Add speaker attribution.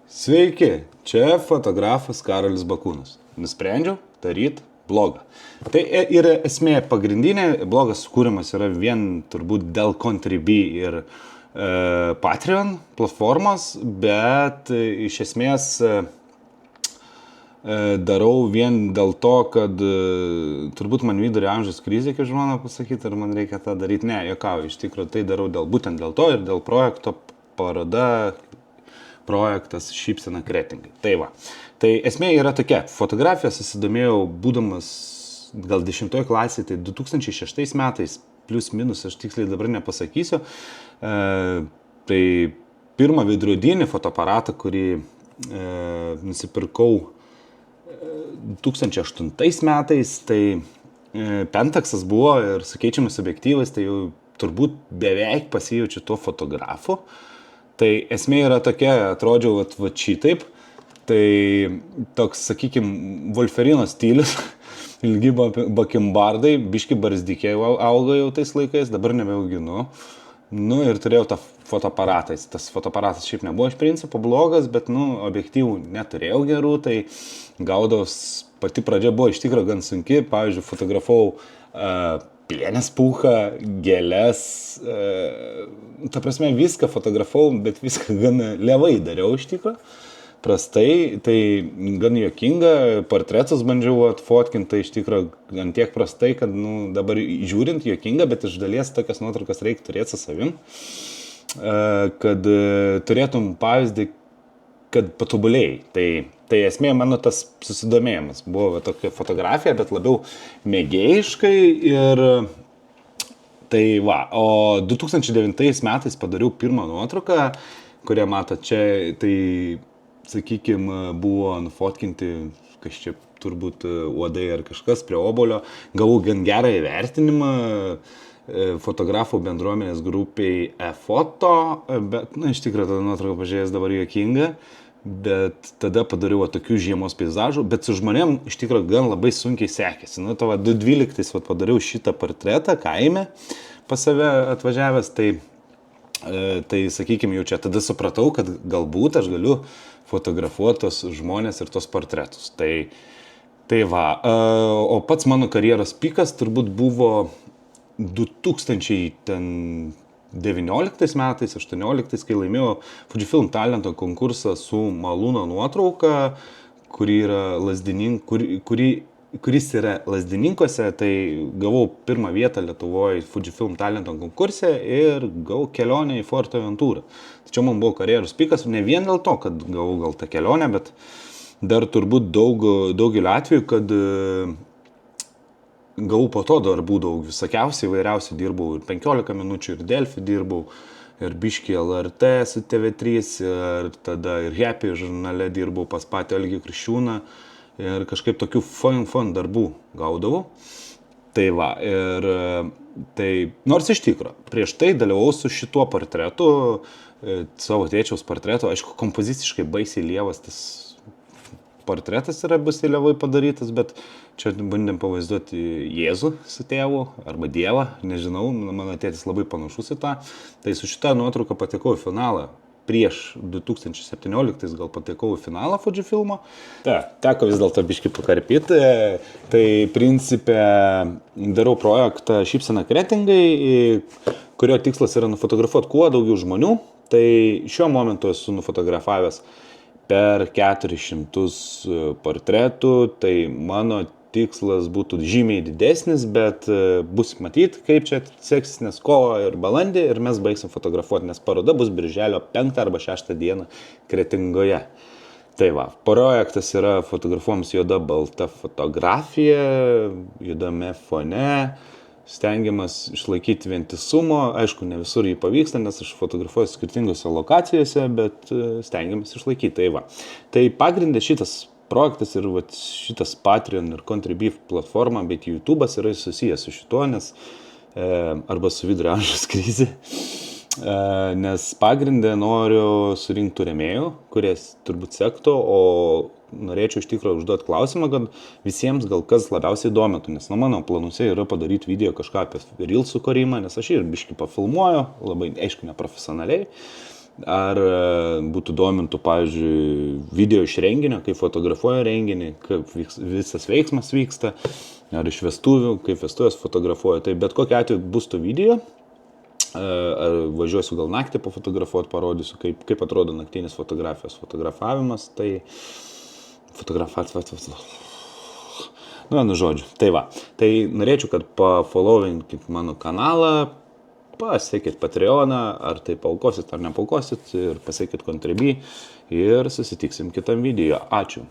Speaker 1: Sveiki, čia fotografas Karolis Bakūnas. Nusprendžiau daryti blogą. Tai yra esmė pagrindinė, blogas kūrimas yra vien turbūt dėl Contribui ir Patreon platformos, bet iš esmės darau vien dėl to, kad turbūt man vidurio amžiaus krizė, kaip žmona pasakyti, ir man reikia tą daryti. Ne, juokauju, iš tikrųjų tai darau būtent dėl to ir dėl projekto paroda, projektas Šypsena kretingai. Tai va. Tai esmė yra tokia. Fotografiją susidomėjau būdamas gal 10 klasėje, tai 2006 metais, plius minus, aš tiksliai dabar nepasakysiu. Tai pirmą veidrodinį fotoaparatą, kurį nusipirkau 2008 metais, tai Pentaxas buvo ir su keičiamis objektyvais, tai jau turbūt beveik pasijaučiu tuo fotografu. Tai esmė yra tokia, atrodžiau va šitaip, tai toks, sakykime, Wolferino stilius, ilgi bakimbardai, biški barzdykiai auga jau tais laikais, dabar nebeauginu. Nu ir turėjau tą fotoaparatą, tas fotoaparatas šiaip nebuvo iš principo blogas, bet objektyvų neturėjau gerų, tai gaudavos, pati pradžia buvo iš tikrųjų gan sunki, pavyzdžiui, fotografavau pienės pūchą, gėlės, ta prasme viską fotografavau, bet viską gan levai dariau iš tikrųjų, prastai, tai gan juokinga, portretus bandžiau atfotkinti, tai iš tikrųjų gan tiek prastai, kad dabar žiūrint juokinga, bet iš dalies tokias nuotraukas reikia turėti su savim, kad turėtum pavyzdį, kad patobulėjai. Tai esmė mano tas susidomėjimas buvo tokia fotografija, bet labiau mėgėjiškai ir tai va. O 2009 metais padariau pirmą nuotrauką, kurią matot čia, tai sakykime, buvo nufotkinti kažkaip turbūt uodai ar kažkas prie obolio. Gavau gan gerą įvertinimą fotografų bendruomenės grupiai e-foto, bet, iš tikrųjų, tada nuotrauką pažiūrėjęs dabar juokinga, bet tada padariau tokių žiemos peizažų, bet su žmonėm iš tikrųjų gan labai sunkiai sekėsi. 2012 padariau šitą portretą kaime pas save atvažiavęs, tai sakykime, jau čia tada supratau, kad galbūt aš galiu fotografuoti tos žmonės ir tos portretus. Tai va, o pats mano karjeros pikas turbūt buvo 2019 metais, 2018, kai laimėjau Fujifilm talento konkursą su Malūno nuotrauka, kuris yra Lazdininkuose, tai gavau pirmą vietą Lietuvoje Fujifilm talento konkurse ir gavau kelionę į Fortaventūrą. Tačiau man buvo karjeros pikas, ne vien dėl to, kad gavau gal tą kelionę, bet dar turbūt daugelį atvejų, kad gavau po to darbų daug, visokiausiai įvairiausiai dirbau, ir 15 minučių, ir Delfi dirbau, ir biškį LRT su TV3, ir tada ir Happy žurnale dirbau pas patį Algį Kriščiūną, ir kažkaip tokių fun darbų gaudavau. Tai va, ir tai, nors iš tikro, prieš tai dalyvau su šituo portretu, savo tėčiaus portretu, aišku, kompoziciškai baisiai lievas tas portretas yra baisiai lievai padarytas, bet čia bandėm pavaizduoti Jėzų su tėvu arba Dievą, nežinau, mano tėtis labai panašus į tą. Tai su šitą nuotrauką patekau į finalą. Prieš 2017 gal patekau į finalą Fujifilmo. Teko vis dėlto biškį pakarpyti. Tai principė darau projektą Šypsena kretingai, kurio tikslas yra nufotografuoti kuo daugiau žmonių. Tai šiuo momentu esu nufotografavęs per 400 portretų, tai mano tikslas būtų žymiai didesnis, bet bus matyti, kaip čia seksis, nes kovo ir balandį ir mes baigsim fotografuoti, nes paroda bus birželio 5 arba 6 dieną Kretingoje. Tai va, projektas yra fotografuojams juoda balta fotografija, juodame fone, stengiamas išlaikyti vientisumo, aišku, ne visur jį pavyksta, nes aš fotografuoju skirtingose lokacijose, bet stengiamas išlaikyti. Tai va. Tai pagrindė šitas projektas ir šitas Patreon ir Contribui platforma, bet YouTube'as yra susijęs su šituo, nes arba su vidurio amžiaus krize, nes pagrindė noriu surinkti rėmėjų, kurie turbūt sektų, o norėčiau iš tikrųjų užduoti klausimą, kad visiems gal kas labiausiai domintų, nes mano planuose yra padaryti video kažką apie Reelsų kūrimą, nes aš ir biškį pafilmuoju, labai aišku neprofesionaliai, ar būtų domintų, pavyzdžiui, video iš renginio, kaip fotografuoja renginį, kaip visas veiksmas vyksta, ar iš vestuvių, kaip vestuvės fotografuoja. Tai bet kokiu atveju bus tų video. Ar važiuosiu gal naktį pafotografuoti, parodysiu, kaip atrodo naktinis fotografijos fotografavimas, tai žodžiu, tai va. Tai norėčiau, kad pafollowinkit mano kanalą, pasiekit Patreoną, ar tai paaukosit ar nepaukosit, ir pasiekit Contribui ir susitiksim kitam video. Ačiū.